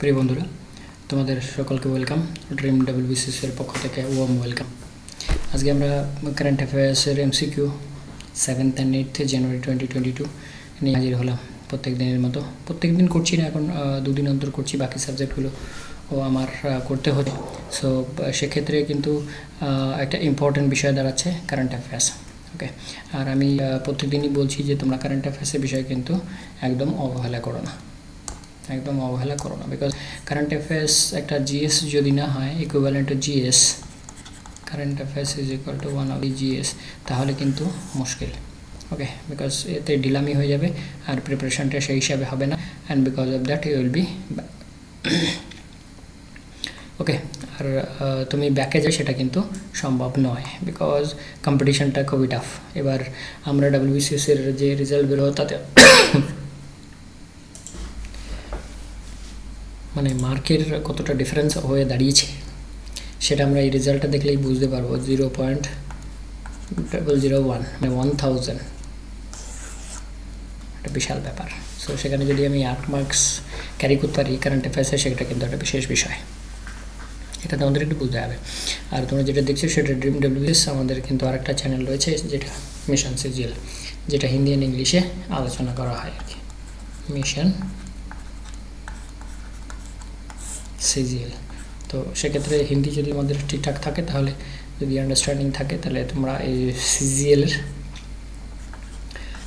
প্রিয় বন্ধুরা, তোমাদের সকলকে ওয়েলকাম। ড্রিম ডাব্লিউবিসিএসের পক্ষ থেকে ওয়ার্ম ওয়েলকাম। আজকে আমরা কারেন্ট অ্যাফেয়ার্সের এমসিকিউ 7th and 8th জানুয়ারি 2022 নিয়ে হাজির হলাম। প্রত্যেক দিনের মতো প্রত্যেক দিন করছি না, এখন দুদিন অন্তর করছি, বাকি সাবজেক্টগুলো আমার করতে হচ্ছে। সো সেক্ষেত্রে কিন্তু একটা ইম্পর্টেন্ট বিষয় দাঁড়াচ্ছে কারেন্ট অ্যাফেয়ার্স। ওকে, আর আমি প্রত্যেকদিনই বলছি যে তোমরা কারেন্ট অ্যাফেয়ার্সের বিষয়ে কিন্তু একদম অবহেলা করো না, একদম অবহেলা করো না। বিকজ কারেন্ট অ্যাফেয়ার্স একটা জিএস যদি না হয়, equivalent to GS, current affairs is equal to 1 of the GS, তাহলে কিন্তু মুশকিল। ওকে, বিকজ এতে ঢিলামি হয়ে যাবে আর প্রিপারেশনটা সেই হিসাবে হবে না, and because of that you will be okay. আর তুমি ব্যাকে যাও সেটা কিন্তু সম্ভব নয়, বিকজ কম্পিটিশনটা খুবই টাফ। এবার আমরা ডাব্লিউবিসিএসের যে রেজাল্ট বেরোয় তাতে মানে মার্কের কতটা ডিফারেন্স হয়ে দাঁড়িয়েছে সেটা আমরা এই রেজাল্টটা দেখলেই বুঝতে পারবো। 0.001 মানে 1000, একটা বিশাল ব্যাপার। সো সেখানে যদি আমি 8 মার্কস ক্যারি করতে পারি কারেন্ট অ্যাফেয়ার্সে, সেটা কিন্তু একটা বিশেষ বিষয়, এটা তোমাদের একটু বুঝতে হবে। আর তোমরা যেটা দেখছো সেটা ড্রিম ডাব্লিউবিসিএস। আমাদের কিন্তু আরেকটা চ্যানেল রয়েছে যেটা মিশন সিজিএল, যেটা হিন্দি অ্যান্ড ইংলিশে আলোচনা করা হয় আর কি, মিশন সিজিএল। তো সেক্ষেত্রে হিন্দি যদি আমাদের ঠিকঠাক থাকে, তাহলে যদি আন্ডারস্ট্যান্ডিং থাকে, তাহলে তোমরা এই সিজিএলের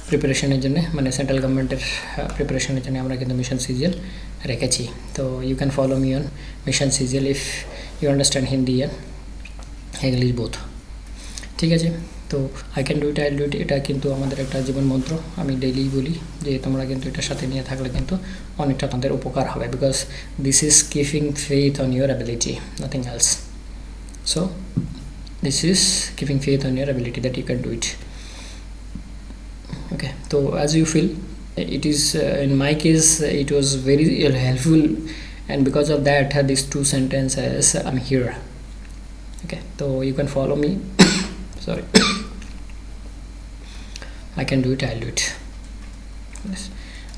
প্রিপারেশনের জন্য, মানে সেন্ট্রাল গভর্নমেন্টের প্রিপারেশনের জন্য আমরা কিন্তু মিশন সিজিএল রেখেছি। তো you can follow me on mission CGL if you understand Hindi and English both. ঠিক আছে, তো I can do it, I do it, এটা কিন্তু আমাদের একটা জীবন মন্ত্র। আমি ডেইলি বলি যে তোমরা কিন্তু এটার সাথে নিয়ে থাকলে কিন্তু অনেকটা তোমাদের উপকার হবে, because this is keeping faith on your ability, nothing else. So this is keeping faith on your ability that you can do it. Okay, so as you feel, it is in my case it was very helpful, and because of that these two sentences I'm here. Okay, so you can follow me. Sorry. I can do it, I'll do it. Yes.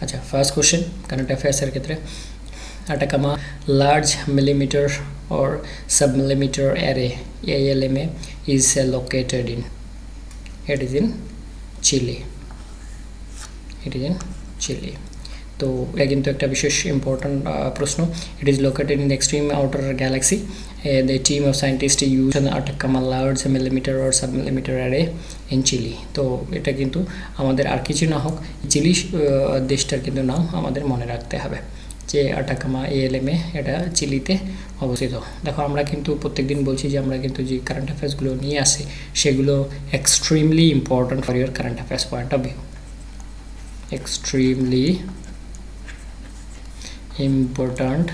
Acha, first question current affairs er kshetre Atacama large millimeter or submillimeter array ALMA is located in, it is in Chile, it is in Chile. তো এটা কিন্তু একটা বিশেষ important প্রশ্ন। It is located in the extreme outer galaxy. The team of scientist use Atacama large millimeter or sub millimeter array in Chile. তো এটা কিন্তু আমাদের আর কিছু না হোক, চিলি দেশটার কিন্তু নাম আমাদের মনে রাখতে হবে, যে আটাকামা ALMA এটা চিলিতে অবস্থিত। দেখো, আমরা কিন্তু প্রত্যেকদিন বলছি যে আমরা কিন্তু যে কারেন্ট অ্যাফেয়ার্সগুলো নিয়ে আসি সেগুলো extremely important for your current affairs point of view, extremely important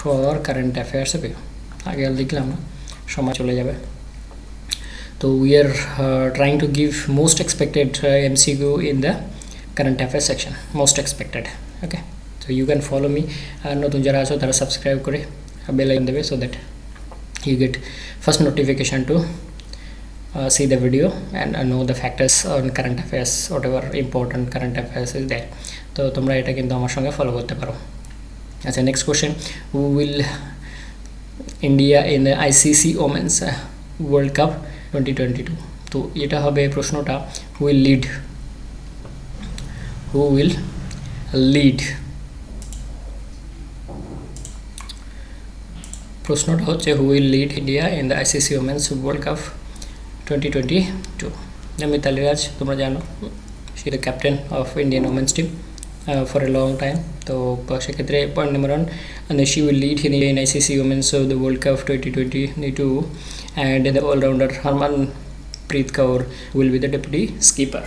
for current affairs view। আগে আর লিখলাম না, সময় চলে যাবে। তো we are trying to give most expected MCQ in the current affairs section, most expected। okay, so you can follow me, আর নতুন যারা আছো তারা সাবস্ক্রাইব করে বেল আইকন দেবে, so that you get first notification to see the video and know the factors on current affairs, whatever important current affairs is there। তো তোমরা এটা কিন্তু আমার সঙ্গে ফলো করতে পারো। আচ্ছা, next question, who will India in ICC women's world cup 2022। তো এটা হবে প্রশ্নটা, who will lead, who will lead, প্রশ্নটা হচ্ছে who will lead India in the ICC women's world cup 2022। Mithali Raj, তোমরা জানো, she the captain of Indian women's team for a long time. তো সেক্ষেত্রে point number 1, and she will lead India in ICC Women's the World Cup 2022, and the all-rounder Harmanpreet Kaur will be the deputy skipper।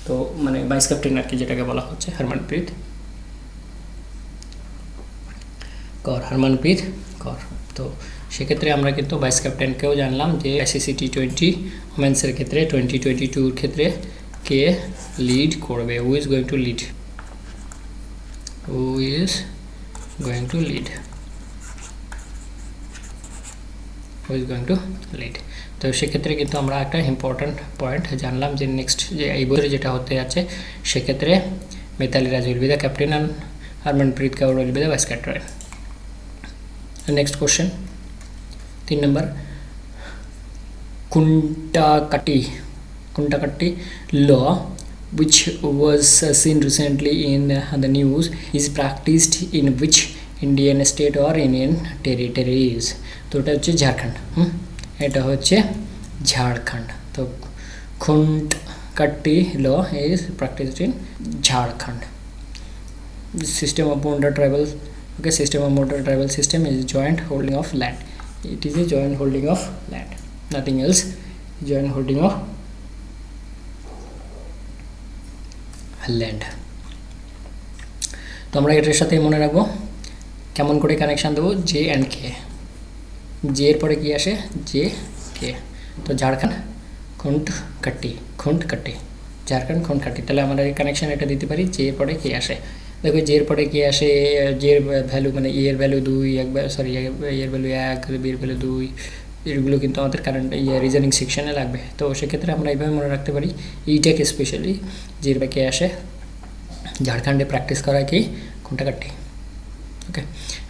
তো মানে vice captain আর কি, যেটাকে বলা হচ্ছে হরমনপ্রীত কৌর। তো সেক্ষেত্রে আমরা কিন্তু ভাইস ক্যাপ্টেনকেও জানলাম যে ICC T20 ওমেন্সের ক্ষেত্রে 2022 ক্ষেত্রে কে লিড করবে, who is going to lead, who is going to lead, who is going to lead. তো সেক্ষেত্রে কিন্তু আমরা একটা ইম্পর্ট্যান্ট পয়েন্ট জানলাম যে নেক্সট যে এই বছরে যেটা হতে যাচ্ছে সেক্ষেত্রে Mithali Raj will be the captain, and Harmanpreet Kaur will be the vice captain. Next question 3 number Kuntakatti law, which was seen recently in the news, is practiced in which Indian state or Indian territories? তো এটা হচ্ছে ঝাড়খণ্ড। এটা হচ্ছে ঝাড়খণ্ড। তো Kuntakatti law is practiced in Jharkhand. The system of border tribal, okay, system of border tribal system is joint holding of land. It is a joint holding of land, nothing else. Joint holding of land. তো আমরা এটার সাথে মনে রাখবো কেমন করে connection দেবো, J and K. J এর পরে কি আসে, জে কে। তো ঝাড়খণ্ড খুন্টকাট্টি ঝাড়খণ্ড খুন্টকাট্টি, তাহলে আমরা এই কানেকশন এটা দিতে পারি, জে এর পরে কে আসে। দেখো জে এর পরে কে আসে, জে এর ভ্যালু মানে ই এর ভ্যালু 2, একবার সরি ই এর ভ্যালু 1, বি এর ভ্যালু 2, এগুলো কিন্তু আমাদের কারেন্ট রিজনিং সেকশনে লাগবে। তো সেক্ষেত্রে আমরা এইভাবে মনে রাখতে পারি এইটাকে স্পেশালি জে এর কে আসে, ঝাড়খণ্ডে প্র্যাকটিস করা কি খুন্টকাট্টি। ওকে,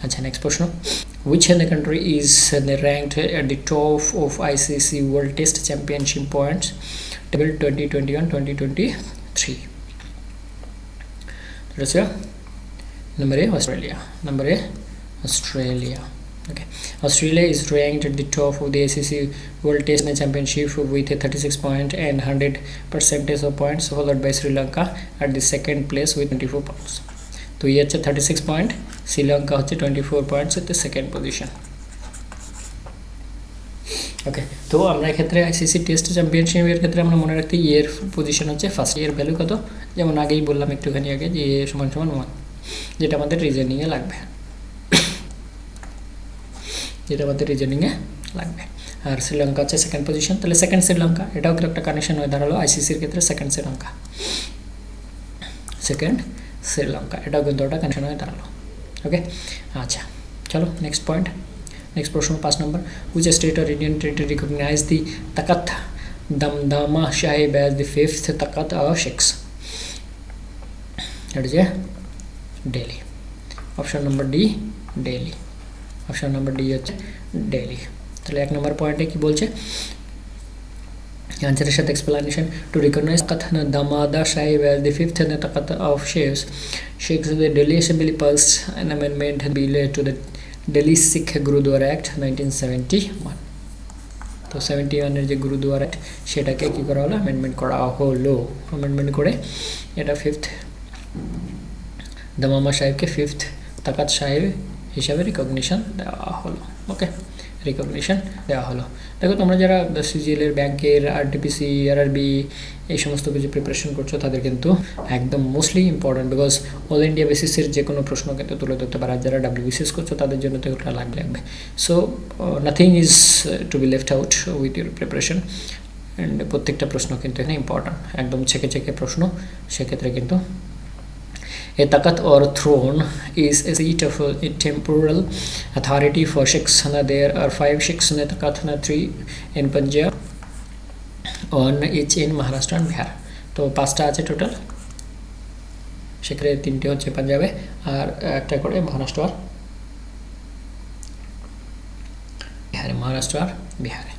আচ্ছা নেক্সট প্রশ্ন, which the country is ranked at the top of ICC World Test Championship points table 2021-2023? Russia. Number A, Australia. Number A, Australia. Okay, Australia is ranked at the top of the ICC World Test Championship with a 36 point and 100% of points, followed by Sri Lanka at the second place with 24 points. তো এই হচ্ছে 36 point, Sri Lanka হচ্ছে 24 points এতে second position. ওকে, তো আমরা এক্ষেত্রে ICC test চ্যাম্পিয়নশিপের ক্ষেত্রে আমরা মনে রাখতে ইয়ের পজিশন হচ্ছে ফার্স্ট, ইয়ের ভ্যালু কত, যেমন আগেই বললাম একটুখানি আগে যে এ সমান সমান 1, যেটা আমাদের রিজনিংয়ে লাগবে, আর শ্রীলঙ্কা হচ্ছে সেকেন্ড পজিশন, তাহলে সেকেন্ড শ্রীলঙ্কা, এটাও একটা কানেকশন হয়ে দাঁড়ালো আইসিসির ক্ষেত্রে সেকেন্ড শ্রীলঙ্কা, এটাও কিন্তু একটা কানেকশন হয়ে দাঁড়ালো। ওকে, আচ্ছা চলো নেক্সট পয়েন্ট, নেক্সট প্রশ্ন 5 নম্বর, which state or Indian territory recognize the Takat Damdama Sahib as the 5th Takat of Sikhs? That is Delhi. Option number D, Delhi. Option number D হচ্ছে Delhi। তাহলে 1 নম্বর পয়েন্টে কি বলছে, আনসারের সাথে এক্সপ্লেনেশন, টু রিকগনাইজ তাকাত দামাদা সাহেব as the 5th Takat of Sikhs, the Delhi Assembly passed an amendment bill to the Delhi Sikh Gurudwara Act 1971। তো 71 এর যে গুরুদুয়ারা অ্যাক্ট সেটাকে কি করা হলো, অ্যামেন্ডমেন্ট করা হলো, অ্যামেন্ডমেন্ট করে এটা 5th দামামা সাহেবকে 5th তাকাত সাহেব হিসাবে রিকগনিশন দেওয়া হলো। ওকে, রিকগনিশন দেওয়া হলো। দেখো তোমরা যারা সিজিএলের, ব্যাংকের, আরটিপিসি, আরআরবি এই সমস্ত কিছু প্রিপারেশন করছো তাদের কিন্তু একদম mostly important, because all India বেসিসের যে কোনো প্রশ্ন কিন্তু তুলে ধরতে পারে, আর যারা ডাব্লিউবিসিএস করছো তাদের জন্য তো এটা লাগবে। So nothing is to be left out with your preparation, and প্রত্যেকটা প্রশ্ন কিন্তু এখানে ইম্পর্টেন্ট, একদম ছেকে প্রশ্ন। সেক্ষেত্রে কিন্তু a takat or throne is a seat of a temporal authority for Sikhs. There are 5 Sikhs in Takat, 3 in Punjab, 1 each in Maharashtra and Bihar. তো 5টা আছে টোটাল, সেখানে 3টে হচ্ছে পাঞ্জাবে আর একটা করে মহারাষ্ট্র আর বিহারে।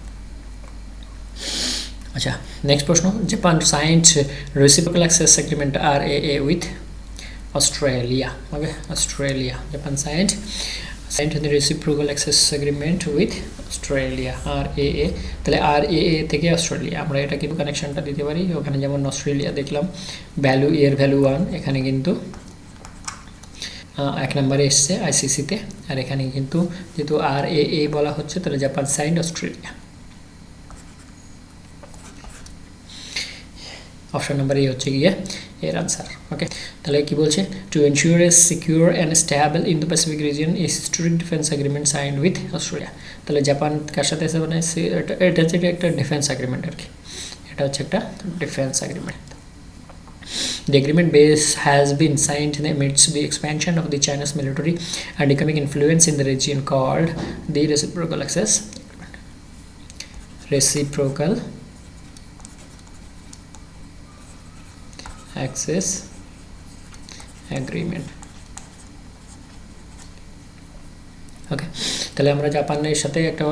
আচ্ছা নেক্সট প্রশ্ন, Japan signed reciprocal access agreement RAA with Australia. Okay, Australia. Japan signed the reciprocal access agreement with Australia, RAA। তাহলে RAA থেকে অস্ট্রেলিয়া আমরা এটা কিন্তু কানেকশনটা দিতে পারি। ওখানে যেমন অস্ট্রেলিয়া দেখলাম ভ্যালু, এর ভ্যালু 1, এখানে কিন্তু 1 নম্বরে এসছে আইসিসিতে, আর এখানে কিন্তু যেহেতু RAA বলা হচ্ছে তাহলে Japan signed Australia. Option number A হচ্ছে গিয়ে এর আনসার। ওকে, তাহলে কি বলছে, to ensure A secure and stable in the Pacific region A strict defence agreement signed with Australia. তাহলে জাপান কার সাথে আছে, মানে এটা হচ্ছে একটা ডিফেন্স এগ্রিমেন্ট আর কি, এটা হচ্ছে একটা defence agreement. The agreement base has been signed amidst the expansion of the China's military and economic influence in the region called the Reciprocal Access Agreement. Reciprocal Access Agreement। ওকে, তাহলে আমরা জাপানের সাথে একটা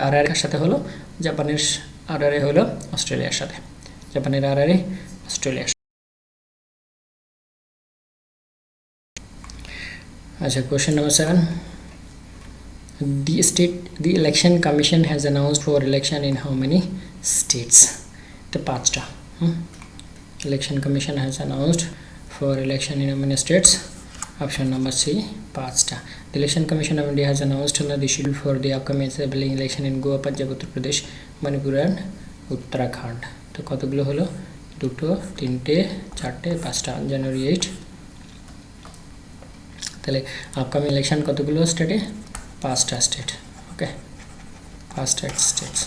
আরআরএর সাথে হলো, জাপানের আরআরএ হলো অস্ট্রেলিয়ার সাথে, জাপানের আরআরএ অস্ট্রেলিয়ার। আচ্ছা, question number 7, the election commission has announced for election in how many states? তো 5টা। election commission has announced for election in how many states? Option number C, 5টা। The election commission of India has announced the schedule for the upcoming assembly election in Goa, Punjab, Uttar Pradesh, Manipur and Uttarakhand। তো কতগুলো হলো? 2টো, 3টে, 4টে, 5টা। জানুয়ারি 8। তাহলে upcoming election কতগুলো স্টেটে? 5টা স্টেট। ওকে, 5টা স্টেটস।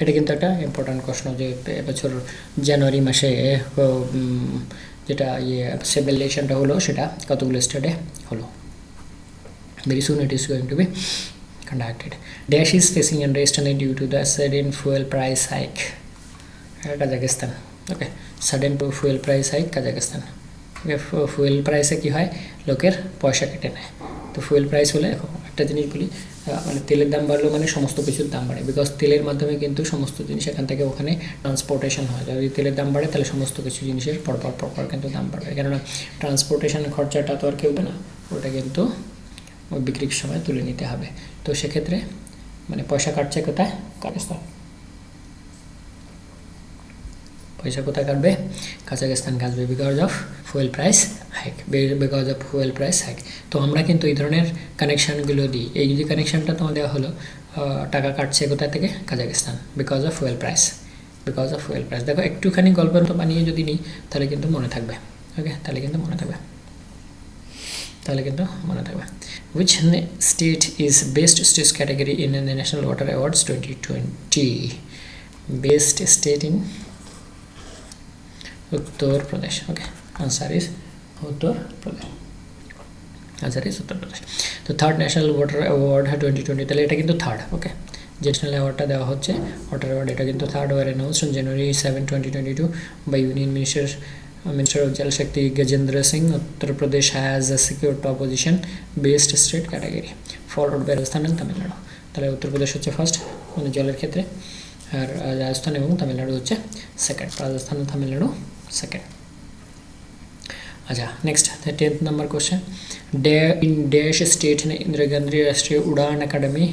এটা কিন্তু একটা ইম্পর্ট্যান্ট প্রশ্ন যে এবছর জানুয়ারি মাসে যেটা অ্যাসেম্বলি ইলেকশনটা হলো সেটা কতগুলো স্টেটে হলো। Very soon it is going to be conducted. Dash is facing unrest due to the sudden fuel price hike. Kazakhstan. Okay, sudden fuel price hike Kazakhstan. Okay, fuel price কি হয়? লোকের পয়সা কেটে নেয়। তো ফুয়েল প্রাইস হলে একটা জিনিস বলি, মানে তেলের দাম বাড়লো মানে সমস্ত কিছুর দাম বাড়ে, বিকজ তেলের মাধ্যমে কিন্তু সমস্ত জিনিস এখান থেকে ওখানে ট্রান্সপোর্টেশন হয়। যদি তেলের দাম বাড়ে তাহলে সমস্ত কিছু জিনিসের পরপর কিন্তু দাম বাড়বে, কেননা ট্রান্সপোর্টেশন খরচাটা তো আর কেউ না, ওটা কিন্তু ওই বিক্রির সময় তুলে নিতে হবে। তো সেক্ষেত্রে মানে পয়সা কাটছে কোথায়? কাজাখস্তান। পয়সা কোথায় কাটবে? কাজাখস্তান কাটবে, because of fuel price hike, because of fuel price hike. তো আমরা কিন্তু এই ধরনের কানেকশানগুলো দিই। এই যে কানেকশানটা তোমার দেওয়া হলো, টাকা কাটছে কোথা থেকে? Kazakhstan, because of fuel price, because of fuel price. দেখো একটুখানি গল্পের মতো বানিয়ে যদি নিই তাহলে কিন্তু মনে থাকবে। ওকে, তাহলে কিন্তু মনে থাকবে, Which state is best state category in the National Water Awards 2020? Best state in Uttar Pradesh. Okay, answer is Uttar Pradesh. তো থার্ড ন্যাশনাল ওয়াটার অ্যাওয়ার্ড 2020, তাহলে এটা কিন্তু থার্ড। ওকে, যে ন্যাশনাল অ্যাওয়ার্ডটা দেওয়া হচ্ছে ওয়াটার অ্যাওয়ার্ড, এটা কিন্তু third were announced on January 7, 2022 by Union Minister of Jal Shakti Gajendra Singh. Uttar Pradesh has a secured top position based state category, followed by Rajasthan and Tamil Nadu. তাহলে উত্তর প্রদেশ হচ্ছে first মানে জলের ক্ষেত্রে, আর রাজস্থান এবং তামিলনাড়ু হচ্ছে second. Rajasthan ও Tamil Nadu second. আচ্ছা, next 10th number question, in dash state in Indira Gandhi Rashtriya Udan Academy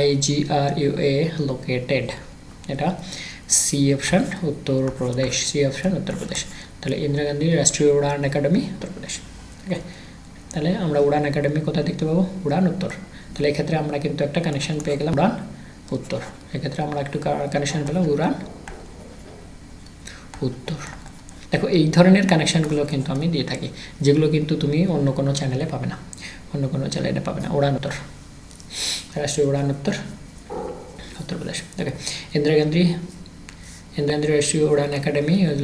IGRUA located? এটা C option Uttar Pradesh, C option Uttar Pradesh. তাহলে ইন্দিরা গান্ধী রাষ্ট্রীয় উড়ান একাডেমি উত্তর প্রদেশ। ওকে, তাহলে আমরা উড়ান একাডেমি কোথায় দেখতে পাবো? উড়ান উত্তর। তাহলে এক্ষেত্রে আমরা কিন্তু একটা কানেকশন পেয়ে গেলাম উড়ান উত্তর, এক্ষেত্রে আমরা একটু কানেকশন পেলাম উড়ান উত্তর। দেখো এই ধরনের কানেকশানগুলো কিন্তু আমি দিয়ে থাকি, যেগুলো কিন্তু তুমি অন্য কোনো চ্যানেলে পাবে না, উড়ান উত্তর, রাষ্ট্রীয় উড়ান উত্তর উত্তর প্রদেশ। ওকে, Indira Gandhi Rashtriya Udan Academy was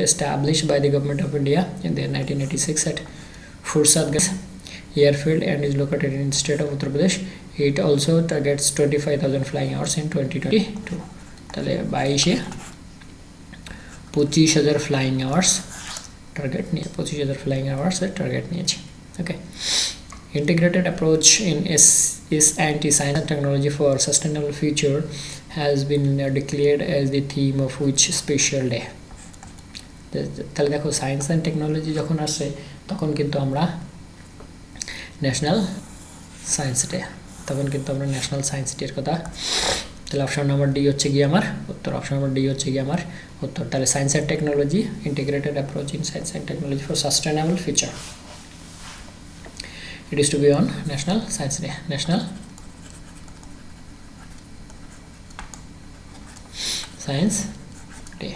established by the Government of India in the 1986 at Fursadganj Airfield and is located in the state of Uttar Pradesh. It also targets 25,000 flying hours in 2022. তাহলে 25,000 ফ্লাইং আওয়ার্স টার্গেট নিয়ে 25,000 flying আওয়ার্সের target নিয়েছি। ওকে, integrated approach in SNT science and technology for sustainable future has been declared as the theme of which special day? তাহলে দেখো science and technology যখন আসে তখন কিন্তু আমরা ন্যাশনাল সায়েন্স ডে, এর কথা। তাহলে অপশন নাম্বার ডি হচ্ছে গিয়ে আমার উত্তর, উত্তর। তাহলে science and technology, integrated approach in science and technology for sustainable future, it is to be on National Science Day, National Science Day.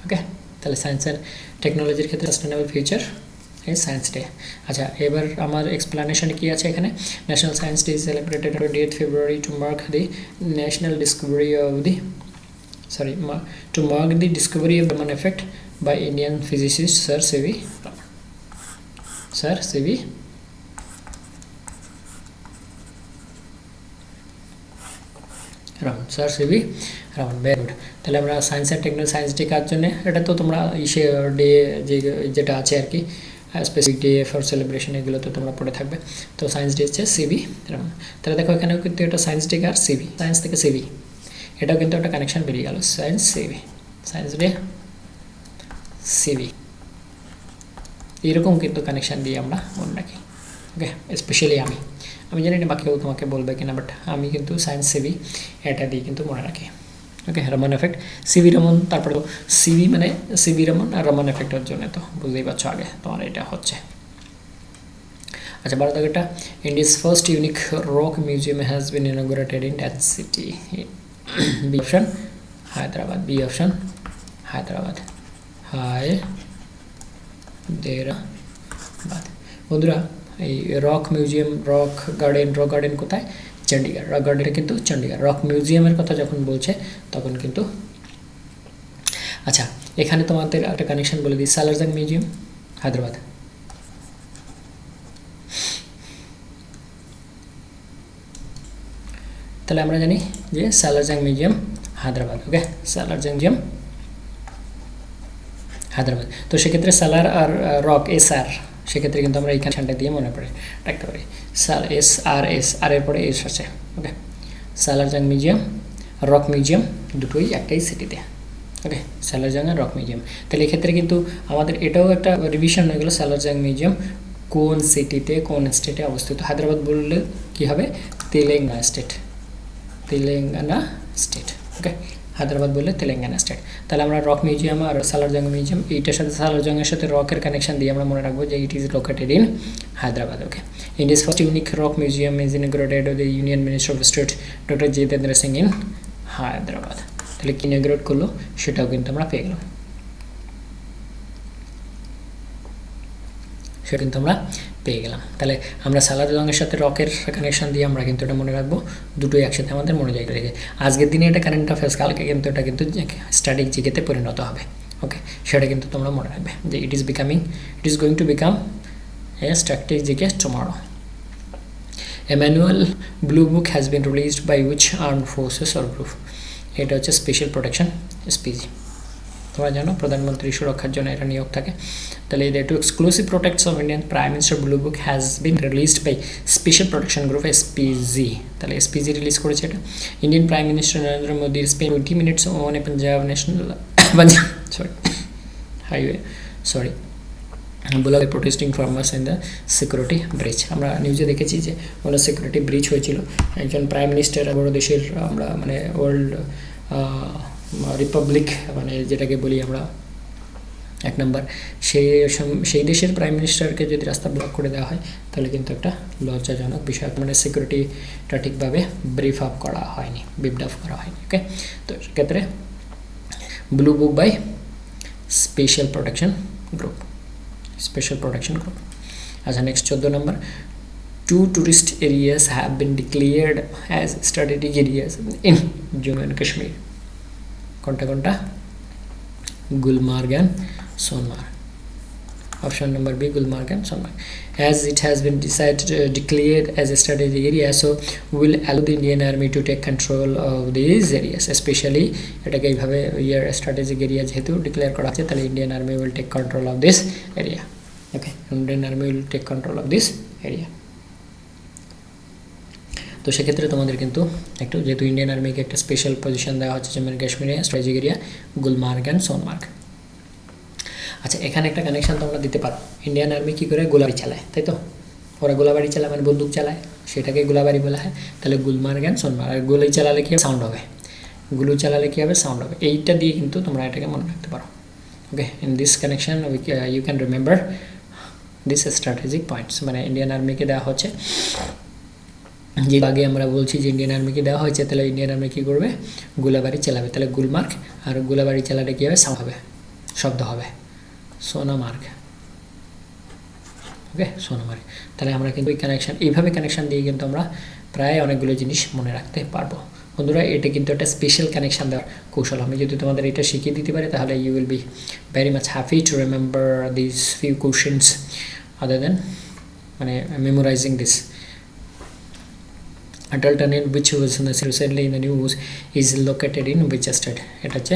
ওকে, তাহলে সায়েন্স অ্যান্ড টেকনোলজির ক্ষেত্রে sustainable future is science day. আচ্ছা, এবার আমার এক্সপ্লানেশন কি আছে এখানে? National science day is celebrated 28th February to mark the discovery of the Raman effect by Indian physicist Sir C.V. Raman, sir C V Raman. Very good. তাহলে আমরা science and technology science day কার জন্য, এটা তো তোমরা ডে যেটা আছে আর কি স্পেসিফিক ডে ফর সেলিব্রেশন এগুলো তো তোমরা পড়ে থাকবে। তো সায়েন্স ডে হচ্ছে সিবি রমন। তাহলে দেখো এখানেও কিন্তু এটা সায়েন্স ডে আর সিবি, সায়েন্স থেকে সিবি, এটাও কিন্তু একটা কানেকশন বেরিয়ে গেল, science CV, science day CV, এরকম কিন্তু কানেকশান দিয়ে আমরা মনে রাখি। ওকে, স্পেশালি আমি জানি না বাকি কেউ তোমাকে বলবে কিনা, বাট আমি কিন্তু সায়েন্স সিবি এটা দিয়ে কিন্তু মনে রাখি। ওকে, রমন এফেক্ট, সিবি রমন, তারপরে সিবি মানে সিবি রমন আর রমন এফেক্টের জন্য তো বুঝতেই পারছো আগে তোমার এটা হচ্ছে। আচ্ছা, 12 দাগেরটা, India's first unique rock museum has been inaugurated in that city. B option Hyderabad, B option Hyderabad, Hyderabad. বন্ধুরা, এই রক মিউজিয়াম, রক গার্ডেন কোথায়? চণ্ডীগড়। রক গার্ডেন কিন্তু চণ্ডীগড়। রক মিউজিয়ামের কথা যখন বলছে তখন কিন্তু, আচ্ছা এখানে তোমাদের একটা কানেকশন বলে দিই, সালারজাং মিউজিয়াম হায়দ্রাবাদ। তাহলে আমরা জানি যে সালারজাং মিউজিয়াম হায়দ্রাবাদ। ওকে, সালারজাং মিউজিয়াম হায়দ্রাবাদ। তো সেক্ষেত্রে সালার আর রক এস আর, সেক্ষেত্রে কিন্তু আমরা এই কানেকশনটা দিয়ে মনে পড়ে রাখতে পারি, এস আর এর পরে এস আছে। ওকে, সালারজাং মিউজিয়াম, রক মিউজিয়াম দুটোই একটাই সিটিতে। ওকে, সালারজাং আর রক মিউজিয়াম। তাহলে এক্ষেত্রে কিন্তু আমাদের এটাও একটা রিভিশন হয়ে গেলো, সালারজাং মিউজিয়াম কোন সিটিতে কোন স্টেটে অবস্থিত। হায়দ্রাবাদ বললে কি হবে? Telangana state, Telangana state. Okay, Hyderabad বললে তেলেঙ্গানা স্টেট। তাহলে আমরা রক মিউজিয়াম আর সালারজাং মিউজিয়াম, এইটার সাথে সালারজাংয়ের সাথে রকের কানেকশন দিয়ে আমরা মনে রাখবো যে it is located in Hyderabad. Okay, India's first unique rock museum is inaugurated by the union minister of state doctor Jitendra Singh in Hyderabad. তাহলে কি ইনঅগ্রেট করলো সেটাও কিন্তু আমরা পেয়ে গেলাম, সেটা কিন্তু আমরা পেয়ে গেলাম। তাহলে আমরা সালারজাংয়ের সাথে রকের কানেকশন দিয়ে আমরা কিন্তু এটা মনে রাখবো, দুটোই একসাথে আমাদের মনে জায়গা রেখে। আজকের দিনে এটা কারেন্ট অ্যাফেয়ার্স, কালকে কিন্তু এটা কিন্তু স্ট্যাটিক জিকেতে পরিণত হবে। ওকে, সেটা কিন্তু তোমরা মনে রাখবে যে it is going to become a static GK tomorrow. A manual blue book has been released by which armed forces or group. এটা হচ্ছে স্পেশাল প্রোটেকশন, এসপিজি। তোমরা জানো প্রধানমন্ত্রী সুরক্ষার জন্য এটা নিয়োগ থাকে। তাহলে the two exclusive protects of Indian prime minister blue book has been released by special protection group, SPG. তাহলে এসপিজি রিলিজ করেছে এটা। Indian prime minister Narendra Modi spend 20 minutes on a Punjab national highway বলে protesting farmers in the security bridge. আমরা নিউজে দেখেছি যে কোনো security bridge হয়েছিল, একজন প্রাইম মিনিস্টার বড় দেশের, আমরা মানে ওয়ার্ল্ড রিপাবলিক মানে যেটাকে বলি আমরা এক নম্বর, সেই দেশের প্রাইম মিনিস্টারকে যদি রাস্তা ব্লক করে দেওয়া হয় তাহলে কিন্তু একটা লজ্জাজনক বিষয়, মানে সিকিউরিটিটা ঠিকভাবে ব্রিফ আপ করা হয়নি। ওকে, তো সেক্ষেত্রে blue book by special protection group. আচ্ছা, next 14 number, 2 tourist areas have been declared as strategic areas in Jammu and Kashmir. কোনটা? Gulmarg and Sonamarg. Option number B, Gulmarg and Sonmarg. As it has been declared as a strategic area, so will allow the Indian Army to take control of these areas, especially এটাকে এইভাবে strategic area যেহেতু declare করা আছে, তাহলে Indian Army will take control of this area. Okay, Indian Army will take control of this area. তো সেক্ষেত্রে তোমাদের কিন্তু একটু, যেহেতু ইন্ডিয়ান আর্মিকে একটা স্পেশাল পজিশন দেওয়া হচ্ছে জম্মু অ্যান্ড কাশ্মীরে, strategic area Gulmarg and Sonmarg. আচ্ছা, এখানে একটা কানেকশন তোমরা দিতে পারো, ইন্ডিয়ান আর্মি কী করে গোলাবারি চালায়, তাই তো? ওরা গোলাবারি চালায় মানে বন্দুক চালায়, সেটাকে গোলাবারি বলা হয়। তাহলে গুলমার্গ অ্যান্ড সোনমার্গ, আর গুলি চালালে কী হবে? সাউন্ড হবে। গুলি চালালে কী হবে? সাউন্ড হবে। এইটা দিয়ে কিন্তু তোমরা এটাকে মনে রাখতে পারো। Okay, in this connection you can remember this strategic points. মানে ইন্ডিয়ান আর্মিকে দেওয়া হচ্ছে, যে আগে আমরা বলছি যে ইন্ডিয়ান আর্মিকে দেওয়া হয়েছে, তাহলে ইন্ডিয়ান আর্মি কী করবে? গোলাবারি চালাবে। তাহলে গুলমার্গ, আর গোলাবারি চালালে কী হবে? সাউন্ড হবে, শব্দ হবে। সোনামার্গ। ওকে, সোনামার্গ। তাহলে আমরা কিন্তু এই কানেকশান, এইভাবে কানেকশান দিয়ে কিন্তু আমরা প্রায় অনেকগুলো জিনিস মনে রাখতে পারবো। বন্ধুরা, এটা কিন্তু একটা স্পেশাল কানেকশান দেওয়ার কৌশল। আমি যদি তোমাদের এটা শিখিয়ে দিতে পারি তাহলে you will be very much happy to remember this few questions other than মানে memorising this. Atal tunnel which was recently in the news is located in which state? এটা হচ্ছে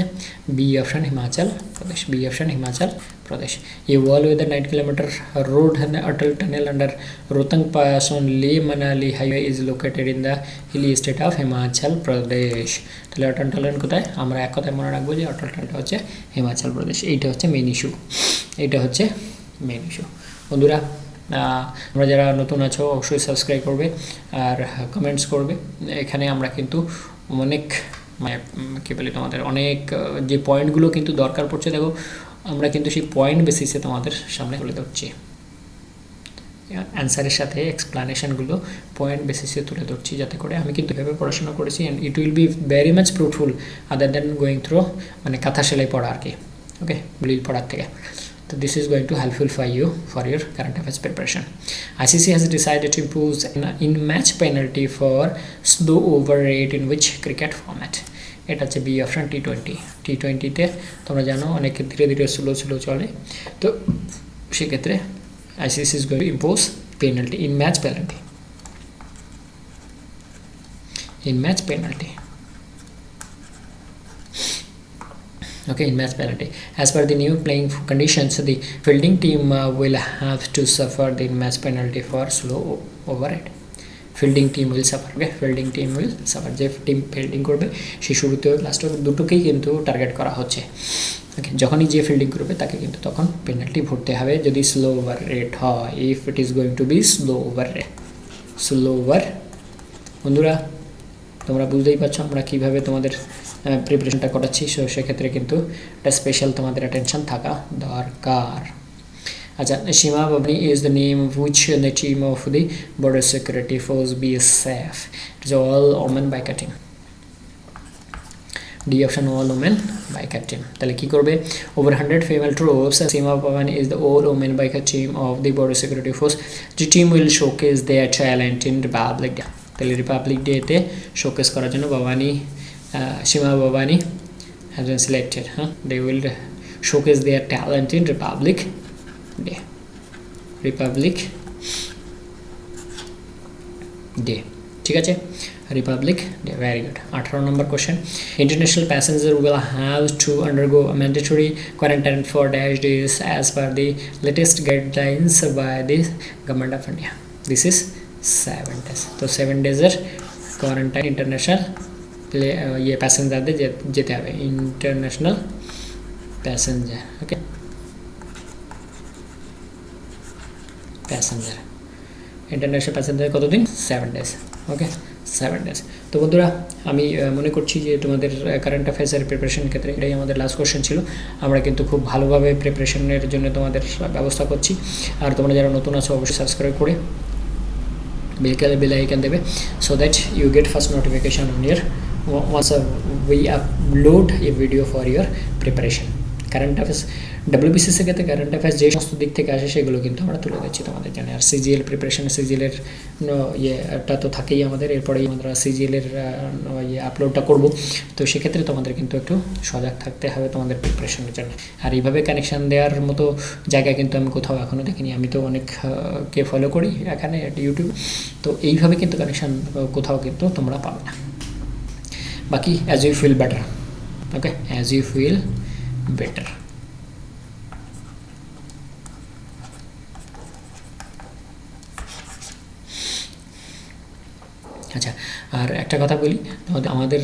B option Himachal Pradesh, B option Himachal Pradesh. ये wall with the 9 kilometer road and Atal tunnel under Rohtang pass on Leh Manali highway is located in the hilly state of Himachal Pradesh. তাহলে অটল tunnel কোথায়? আমরা এক কথায় মনে রাখবো যে অটল টানেলটা হচ্ছে হিমাচল প্রদেশ। এইটা হচ্ছে মেইন ইস্যু, এইটা হচ্ছে মেইন ইস্যু। বন্ধুরা তোমরা যারা নতুন আছো অবশ্যই সাবস্ক্রাইব করবে আর কমেন্টস করবে। এখানে আমরা কিন্তু অনেক মানে কী বলি তোমাদের অনেক যে পয়েন্টগুলো কিন্তু দরকার পড়ছে, দেখো আমরা কিন্তু সেই পয়েন্ট বেসিসে তোমাদের সামনে তুলে ধরছি, অ্যান্সারের সাথে এক্সপ্লানেশনগুলো পয়েন্ট বেসিসে তুলে ধরছি, যাতে করে আমি কিন্তু এভাবে পড়াশোনা করেছি and it will be very much fruitful other than going through মানে কাঁথা সেলাই পড়া আর কি, ওকে ব্লিল পড়ার থেকে। So this is going to helpful for you for your current affairs preparation. ICC has decided to impose an in-match penalty for slow over rate in which cricket format? এটা হচ্ছে B option টি20তে তোমরা জানো অনেক ধীরে ধীরে slow চলে, তো সেক্ষেত্রে ICC is going to impose penalty, in-match penalty, in-match penalty. Okay, in match penalty. As per the new playing conditions, the fielding team will have to suffer the match penalty for slow over rate. Fielding team will suffer, okay fielding team will suffer, যে team fielding করবে সে শুরুতে লাস্টে দুটোকেই কিন্তু target করা হচ্ছে, ওকে যখনই যে ফিল্ডিং করবে তাকে কিন্তু তখন পেনাল্টি ভরতে হবে যদি স্লো ওভার রেট হয়, if it is going to be slow over rate, slow over. বন্ধুরা তোমরা বুঝতেই পারছো আমরা কীভাবে তোমাদের প্রিপারেশনটা করাচ্ছি, সো সেক্ষেত্রে কিন্তু একটা স্পেশাল তোমাদের অ্যাটেনশন থাকা দরকার। আচ্ছা, Seema Bhawani is the name which the team of the border security force BSF, it is all women biker team, D option all women biker team. তাহলে কী করবে? Over 100 female troops, Seema Bhawani is the all women biker team of the border security force. The team will showcase their talent in Republic Day. তাহলে Republic ডেতে showcase করার জন্য সীমা বাবানি has been selected. They will showcase their talent in Republic Day. Republic Day. ঠিক আছে, Republic day, very good. 18 number question, international passenger will have to undergo a mandatory quarantine for dash days as per the latest guidelines by the government of India. This is 7 days. তো 7 ডেজের quarantine international ये প্যাসেঞ্জারদের যেতে হবে, international passenger, ওকে passenger international passenger কতদিন? 7 days, ওকে 7 days. তো বন্ধুরা আমি মনে করছি যে তোমাদের কারেন্ট অ্যাফেয়ার্সের প্রিপারেশনের ক্ষেত্রে এটাই আমাদের লাস্ট কোশ্চেন ছিল। আমরা কিন্তু খুব ভালোভাবে প্রিপারেশনের জন্য তোমাদের ব্যবস্থা করছি, আর তোমরা যারা নতুন আছো অবশ্যই সাবস্ক্রাইব করে বেল আইকন দেবে, so that you get first notification on your once we upload a video for your preparation. Current affairs WBCS ক্ষেত্রে কারেন্ট অ্যাফেয়ার্স যে সমস্ত দিক থেকে আসে সেগুলো কিন্তু আমরা তুলে দিচ্ছি তোমাদের জন্য। আর CGL প্রিপারেশন, CGL-এর ইয়েটা তো থাকেই আমাদের, এরপরেই আমরা CGL-এর আপলোডটা করব, তো সেক্ষেত্রে তোমাদের কিন্তু একটু সজাগ থাকতে হবে তোমাদের প্রিপারেশনের জন্য। আর এইভাবে কানেকশান দেওয়ার মতো জায়গা কিন্তু আমি কোথাও এখনও দেখিনি, আমি তো অনেককে ফলো করি এখানে ইউটিউব, তো এইভাবে কিন্তু কানেকশান কোথাও কিন্তু তোমরা পাবে না। বাকি as you feel better, okay as you feel better. আচ্ছা, আর একটা কথা বলি, আমাদের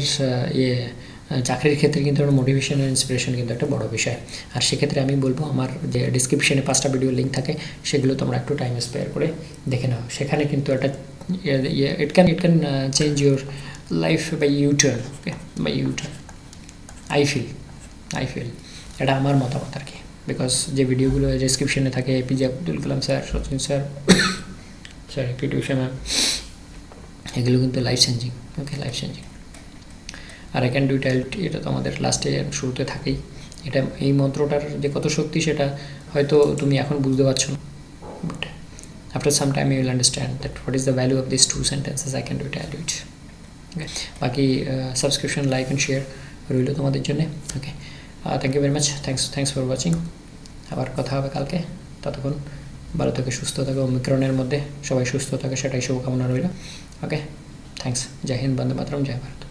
চাকরির ক্ষেত্রে কিন্তু মোটিভেশন আর ইন্সপিরেশন কিন্তু একটা বড় বিষয়। আর সেক্ষেত্রে আমি বলবো আমার যে ডিসক্রিপশনে 5টা ভিডিও লিঙ্ক থাকে সেগুলো তোমরা একটু টাইম স্পেয়ার করে দেখে নাও। সেখানে কিন্তু একটা it can change your life by U-turn, okay by U-turn. I feel এটা আমার মতামত আর কি, বিকজ যে ভিডিওগুলো ডিসক্রিপশনে থাকে APJ Abdul Kalam sir, Sachin sir, PT Usha ma'am, এগুলো কিন্তু life changing, okay life changing. আর আই ক্যান ডু ইট, এটা তো আমাদের লাস্টে শুরুতে থাকেই। এটা এই মন্ত্রটার যে কত শক্তি সেটা হয়তো তুমি এখন বুঝতে পারছো না, but after some time you will understand that what is the value of this 2 sentences I can do it. Okay, বাকি সাবস্ক্রিপশন, লাইক অ্যান্ড শেয়ার রইল তোমাদের জন্য। Okay, thank you very much, thanks for watching. আবার কথা হবে কালকে, ততক্ষণ ভালো থেকে সুস্থ থাকো, ওমিক্রনের মধ্যে সবাই সুস্থ থাকে সেটাই শুভকামনা রইল। ওকে, थैंक्स। जय हिंद, वंदे मातरम, जय भारत।